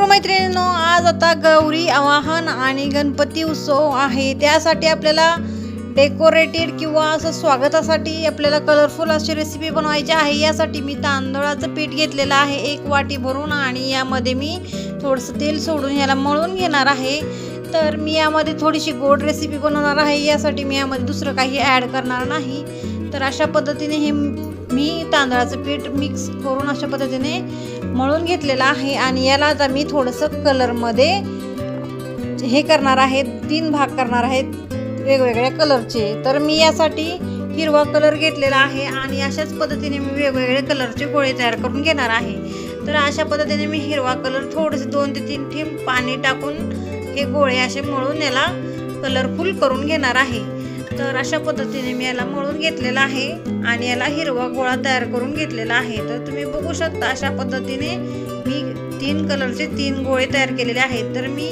मित्रमैत्रिणींनो, आज आता गौरी आवाहन आणि गणपती उत्सव आहे। त्यासाठी आपल्याला डेकोरेटेड किंवा असं स्वागतासाठी आपल्याला कलरफुल अशी रेसिपी बनवायची आहे। यासाठी मी तांदळाचं पीठ घेतलेलं आहे 1 वाटी भरून आणि यामध्ये मी थोडंसं तेल सोडून याला मळून घेणार आहे। तर मी यामध्ये थोडीशी गोड रेसिपी बनवणार आहे। यासाठी मी यामध्ये दुसरं काही ॲड करणार नाही। तर अशा पद्धतीने हे मी तांदळाचं पीठ मिक्स करून अशा पद्धतीने मळून घेतलेलं आहे आणि याला आता मी थोडंसं कलरमध्ये हे करणार आहे, 3 भाग करणार आहेत वेगवेगळ्या कलरचे। तर मी यासाठी हिरवा कलर घेतलेला आहे आणि अशाच पद्धतीने मी वेगवेगळे कलरचे गोळे तयार करून घेणार आहे। तर अशा पद्धतीने मी हिरवा कलर थोडेसे 2 ते 3 थेंब पाणी टाकून हे गोळे असे मळून याला कलरफुल करून घेणार आहे। तर अशा पद्धतीने मी याला मळून घेतलेला आहे आणि याला हिरवा गोळा तयार करून घेतलेला आहे। तर तुम्ही बघू शकता अशा पद्धतीने मी 3 कलरचे 3 गोळे तयार केलेले आहेत। तर मी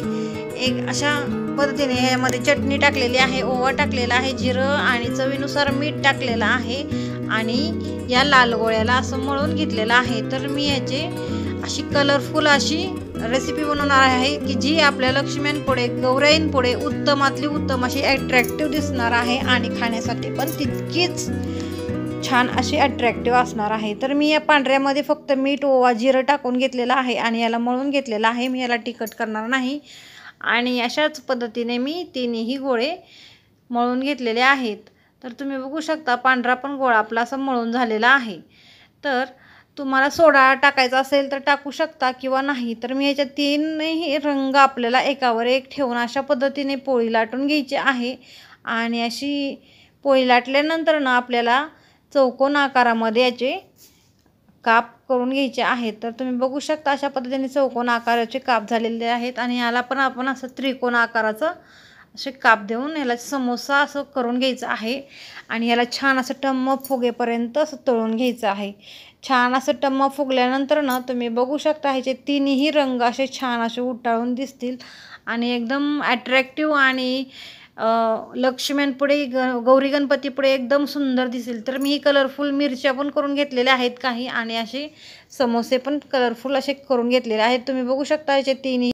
एक अशा पद्धतीने यामध्ये चटणी टाकलेली आहे, ओवा टाकलेला आहे, जिरं आणि चवीनुसार मीठ टाकलेलं आहे आणि या लाल गोळ्याला असं मळून घेतलेलं आहे। तर मी याचे अशी कलरफुल अशी रेसिपी बनवणार आहे की जी आपल्या लक्ष्म्यांपुढे गौराईंपुढे उत्तमातली उत्तम अशी अट्रॅक्टिव्ह दिसणार आहे आणि खाण्यासाठी पण तितकीच छान अशी अट्रॅक्टिव्ह असणार आहे। तर मी या पांढऱ्यामध्ये फक्त मीठ, ओवा, जिरं टाकून घेतलेलं आहे आणि याला मळून घेतलेलं आहे। मी याला तिखट करणार नाही आणि अशाच पद्धतीने मी तिन्ही गोळे मळून घेतलेले आहेत। तर तुम्ही बघू शकता पांढरा पण गोळा आपला असं मळून झालेला आहे। तर तुम्हाला सोडा टाकायचा असेल तर टाकू शकता किंवा नाही। तर मी याच्या 3ही रंग आपल्याला एकावर एक ठेवून अशा पद्धतीने पोळी लाटून घ्यायची आहे आणि अशी पोळी लाटल्यानंतर ना आपल्याला चौकोन आकारामध्ये याचे काप करून घ्यायचे आहेत। तर तुम्ही बघू शकता अशा पद्धतीने चौकोन आकाराचे काप झालेले आहेत आणि याला पण आपण असं त्रिकोण आकाराचं असे काप देऊन याला समोसा असं करून घ्यायचं आहे आणि याला छान असं टम्म फुगेपर्यंत असं तळून घ्यायचं आहे। छान असं टम्म फुगल्यानंतर ना तुम्ही बघू शकता ह्याचे तिन्ही रंग असे छान असे उठाळून दिसतील आणि एकदम अट्रॅक्टिव्ह आणि लक्ष्म्यांपुढे गौरी गणपतीपुढे एकदम सुंदर दिसेल। तर मी कलरफुल मिरच्या पण करून घेतलेल्या आहेत काही आणि असे समोसे पण कलरफुल असे करून घेतलेले आहेत। तुम्ही बघू शकता ह्याचे तिन्ही